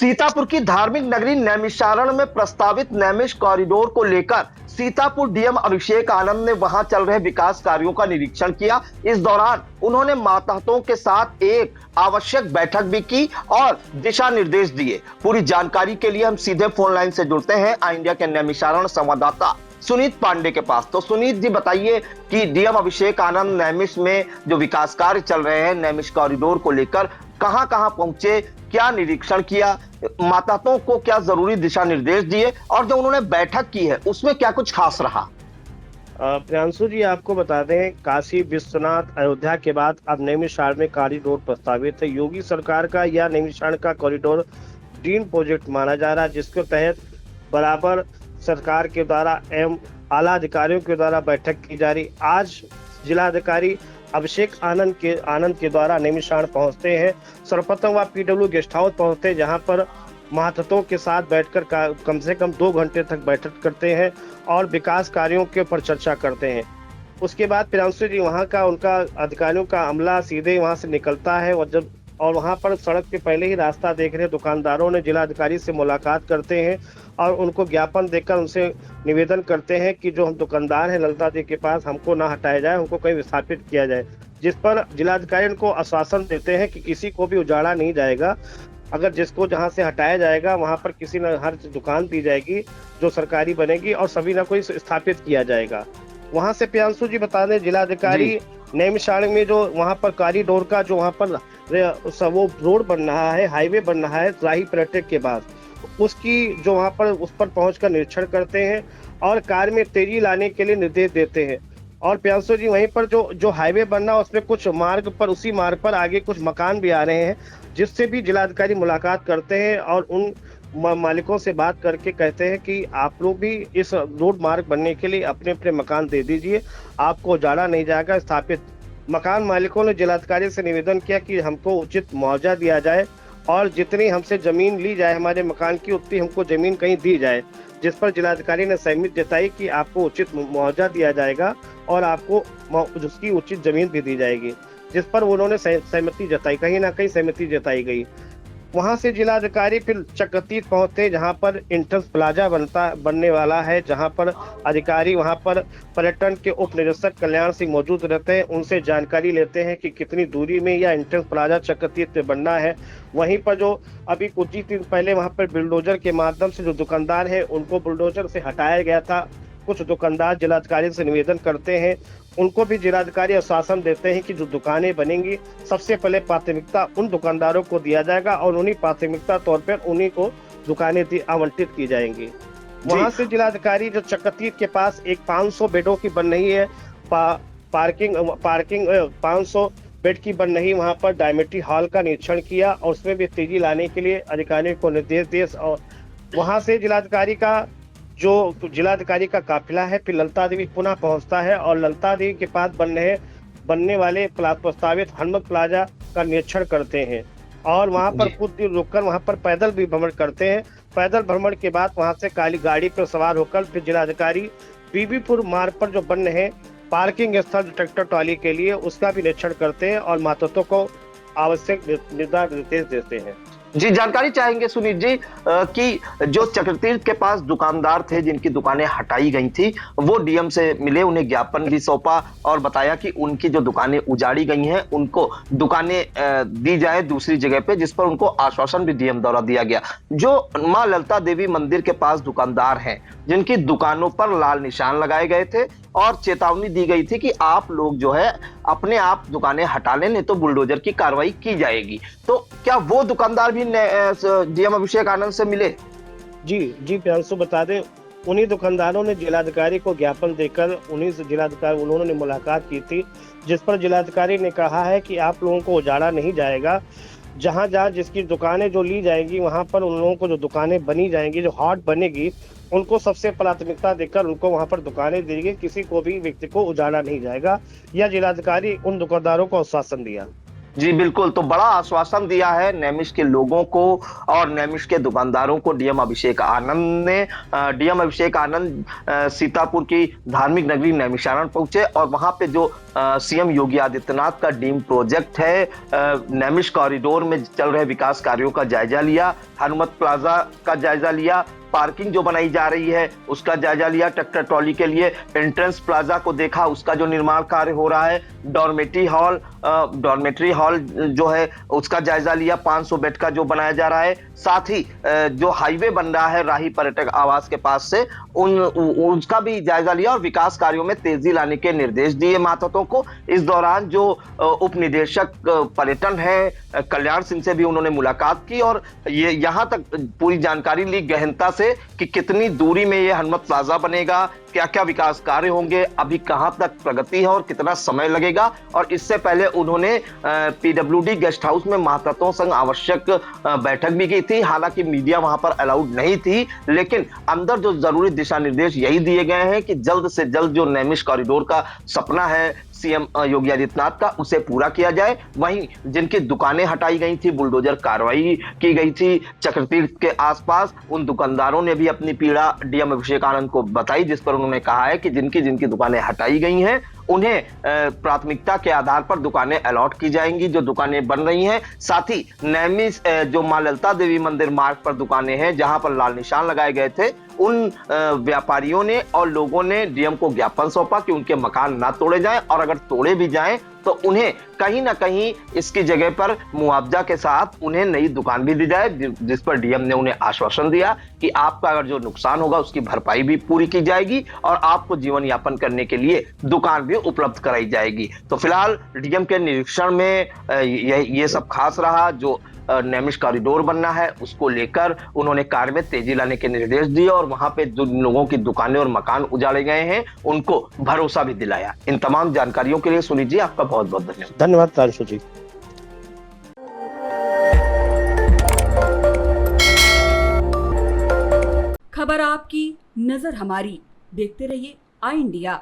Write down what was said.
सीतापुर की धार्मिक नगरी नैमिषारण में प्रस्तावित नैमिष कॉरिडोर को लेकर सीतापुर डीएम अभिषेक आनंद ने वहां चल रहे विकास कार्यों का निरीक्षण किया। इस दौरान उन्होंने मातहतों के साथ एक आवश्यक बैठक भी की और दिशा निर्देश दिए। पूरी जानकारी के लिए हम सीधे फोन लाइन से जुड़ते हैं आई इंडिया के नैमिषारण संवाददाता सुनीत पांडे के पास। तो सुनीत जी बताइए कि डीएम अभिषेक आनंद नैमिष में जो विकास कार्य चल रहे हैं नैमिष कॉरिडोर को लेकर कहां कहां पहुंचे, क्या निरीक्षण किया, मातहतों को क्या जरूरी दिशा निर्देश दिए और जो उन्होंने बैठक की है उसमें क्या कुछ खास रहा। प्रियांशु जी, आपको बता दें, काशी विश्वनाथ अयोध्या के बाद अब नैमिषारण में कॉरिडोर प्रस्तावित है। योगी सरकार का यह नैमिषारण का कॉरिडोर ड्रीम प्रोजेक्ट माना जा रहा है, जिसके तहत बराबर सरकार के द्वारा एवं आला अधिकारियों के द्वारा बैठक की जा रही। आज जिलाधिकारी अभिषेक आनंद के द्वारा नैमिषारण पहुंचते हैं। सर्वप्रथम वह पीडब्ल्यू गेस्ट हाउस पहुंचते हैं, जहां पर महंतों के साथ बैठकर कम से कम 2 घंटे तक बैठक करते हैं और विकास कार्यों के ऊपर चर्चा करते हैं। उसके बाद प्रियांशु जी वहां का उनका अधिकारियों का अमला सीधे वहां से निकलता है और वहां पर सड़क के पहले ही रास्ता देख रहे दुकानदारों ने जिलाधिकारी से मुलाकात करते हैं और उनको ज्ञापन देकर उनसे निवेदन करते हैं कि जो हम दुकानदार हैं ललिता जी के पास, हमको ना हटाया जाए, हमको कहीं विस्थापित किया जाए। जिस पर जिलाधिकारी उनको आश्वासन देते हैं कि किसी को भी उजाड़ा नहीं जाएगा। अगर जिसको जहां से हटाया जाएगा वहां पर किसी न हर दुकान दी जाएगी जो सरकारी बनेगी और सभी न कोई स्थापित किया जाएगा। वहां से प्रियांशु जी बता दें, जिलाधिकारी नैमिषारण में जो वहां पर कॉरिडोर का जो वहां पर वो रोड बन रहा है, हाईवे बन रहा है राही पर्यटक के बाद, उसकी जो वहां पर उस पर पहुंचकर निरीक्षण करते हैं और कार्य में तेजी लाने के लिए निर्देश देते हैं। और प्रियांशु जी वहीं पर जो हाईवे बनना है उसमें कुछ मार्ग पर, उसी मार्ग पर आगे कुछ मकान भी आ रहे हैं, जिससे भी जिलाधिकारी मुलाकात करते हैं और उन मालिकों से बात करके कहते हैं कि आप लोग भी इस रोड मार्ग बनने के लिए अपने अपने मकान दे दीजिए, आपको उजाड़ा नहीं जाएगा। स्थापित मकान मालिकों ने जिलाधिकारी से निवेदन किया कि हमको उचित मुआवजा दिया जाए और जितनी हमसे जमीन ली जाए हमारे मकान की, उतनी हमको जमीन कहीं दी जाए। जिस पर जिलाधिकारी ने सहमति जताई कि आपको उचित मुआवजा दिया जाएगा और आपको उसकी उचित जमीन भी दी जाएगी, जिस पर उन्होंने सहमति जताई, कहीं ना कहीं सहमति जताई गई। वहां से जिलाधिकारी फिर चक्रतीर्थ पहुंचते, जहां पर एंट्रेंस प्लाजा बनने वाला है, जहां पर अधिकारी वहां पर पर्यटन के उप निदेशक कल्याण सिंह मौजूद रहते हैं। उनसे जानकारी लेते हैं कि कितनी दूरी में यह एंट्रेंस प्लाजा चक्रतीर्थ में बनना है। वहीं पर जो अभी कुछ ही दिन पहले वहां पर बुलडोजर के माध्यम से जो दुकानदार है उनको बुलडोजर से हटाया गया था। कुछ दुकानदार जिलाधिकारी से निवेदन करते हैं, उनको भी जिलाधिकारी आश्वासन देते हैं कि जो दुकानें बनेंगी सबसे पहले प्राथमिकता उन दुकानदारों को दिया जाएगा और उन्हीं प्राथमिकता तौर पर उन्हीं को दुकानें आवंटित की जाएंगी। वहां से जिलाधिकारी जो चक्रतीर्थ के पास एक 500 बेडों की बन रही है, पार्किंग 500 बेड की बन रही, वहां पर डायमेट्री हॉल का निरीक्षण किया और उसमें भी तेजी लाने के लिए अधिकारियों को निर्देश दिए। और वहां से जिलाधिकारी का काफिला है फिर ललिता देवी पुनः पहुंचता है और ललिता देवी के पास बनने वाले प्रस्तावित हनुमत प्लाजा का निरीक्षण करते हैं और वहां पर कुछ देर रुककर वहां पर पैदल भी भ्रमण करते हैं। पैदल भ्रमण के बाद वहां से काली गाड़ी पर सवार होकर फिर जिलाधिकारी बीबीपुर मार्ग पर जो बन रहे पार्किंग स्थल ट्रैक्टर ट्रॉली के लिए उसका भी निरीक्षण करते हैं और मातहतों को आवश्यक निर्देश देते हैं। जी, जानकारी चाहेंगे सुनीत जी कि जो चक्रतीर्थ के पास दुकानदार थे जिनकी दुकानें हटाई गई थी, वो डीएम से मिले, उन्हें ज्ञापन भी सौंपा और बताया कि उनकी जो दुकानें उजाड़ी गई हैं उनको दुकानें दी जाए दूसरी जगह पे, जिस पर उनको आश्वासन भी डीएम द्वारा दिया गया। जो मां ललिता देवी मंदिर के पास दुकानदार हैं जिनकी दुकानों पर लाल निशान लगाए गए थे और चेतावनी दी गई थी कि आप लोग जो है अपने आप दुकानें हटा लें, नहीं तो बुलडोजर की कार्रवाई की जाएगी, तो क्या वो दुकानदार भी डीएम अभिषेक आनंद से मिले? जी प्रियांशु बता दें, उन्हीं दुकानदारों ने जिलाधिकारी को ज्ञापन देकर उन्होंने मुलाकात की थी, जिस पर जिलाधिकारी ने कहा है कि आप लोगों को उजाड़ा नहीं जाएगा। जहां जिसकी दुकानें जो ली जाएंगी वहां पर उन लोगों को जो दुकानें बनी जाएंगी, जो हॉट बनेगी, उनको सबसे प्राथमिकता देकर उनको वहां पर दुकानें दी गई, किसी को भी व्यक्ति को उजाड़ा नहीं जाएगा। यह जिलाधिकारी उन दुकानदारों को आश्वासन दिया। जी बिल्कुल, तो बड़ा आश्वासन दिया है नेमिश के लोगों को और नेमिश के दुकानदारों को डीएम अभिषेक आनंद ने। डीएम अभिषेक आनंद सीतापुर की धार्मिक नगरी नैमिषारण्य पहुंचे और वहां पे जो सीएम योगी आदित्यनाथ का ड्रीम प्रोजेक्ट है नेमिश कॉरिडोर में चल रहे विकास कार्यों का जायजा लिया, हनुमत प्लाजा का जायजा लिया, पार्किंग जो बनाई जा रही है उसका जायजा लिया, ट्रैक्टर ट्रॉली के लिए एंट्रेंस प्लाजा को देखा, उसका जो निर्माण कार्य हो रहा है, डॉर्मेट्री हॉल जो है उसका जायजा लिया, 500 बेड का जो बनाया जा रहा है, साथ ही जो हाईवे बन रहा है राही पर्यटक आवास के पास से उसका भी जायजा लिया और विकास कार्यों में तेजी लाने के निर्देश दिए मातहतों को। इस दौरान जो उप निदेशक पर्यटन है कल्याण सिंह से भी उन्होंने मुलाकात की और ये यहाँ तक पूरी जानकारी ली गहनता से कि कितनी दूरी में ये हनुमत प्लाजा बनेगा, क्या क्या विकास कार्य होंगे, अभी कहां तक प्रगति है और कितना समय लगेगा। और इससे पहले उन्होंने पीडब्ल्यूडी गेस्ट हाउस में मातहतों संग आवश्यक बैठक भी की थी। हालांकि मीडिया वहां पर अलाउड नहीं थी, लेकिन अंदर जो जरूरी दिशा निर्देश यही दिए गए हैं कि जल्द से जल्द जो नेमिश कॉरिडोर का सपना है सीएम योगी आदित्यनाथ का उसे पूरा किया जाए। वहीं जिनकी दुकानें हटाई गई थी, बुलडोजर कार्रवाई की गई थी चक्रतीर्थ के आसपास, उन दुकानदारों ने भी अपनी पीड़ा डीएम अभिषेक आनंद को बताई, जिस पर उन्होंने कहा है कि जिनकी जिनकी दुकानें हटाई गई हैं उन्हें प्राथमिकता के आधार पर दुकानें अलॉट की जाएंगी जो दुकानें बन रही हैं। साथ ही नैमिष जो मां ललिता देवी मंदिर मार्ग पर दुकानें हैं जहां पर लाल निशान लगाए गए थे, उन व्यापारियों ने और लोगों ने डीएम को ज्ञापन सौंपा कि उनके मकान ना तोड़े जाएं और अगर तोड़े भी जाएं तो उन्हें कहीं ना कहीं इसकी जगह पर मुआवजा के साथ उन्हें नई दुकान भी दी जाए, जिस पर डीएम ने उन्हें आश्वासन दिया कि आपका अगर जो नुकसान होगा उसकी भरपाई भी पूरी की जाएगी और आपको जीवन यापन करने के लिए दुकान भी उपलब्ध कराई जाएगी। तो फिलहाल डीएम के निरीक्षण में ये सब खास रहा। जो नेमिश कॉरिडोर बनना है उसको लेकर उन्होंने कार्य में तेजी लाने के निर्देश दिए और वहां पे जो लोगों की दुकानें और मकान उजाड़े गए हैं उनको भरोसा भी दिलाया। इन तमाम जानकारियों के लिए सुनील जी आपका बहुत बहुत धन्यवाद। धन्यवाद प्रांशु जी। खबर आपकी, नजर हमारी। देखते रहिए आई इंडिया।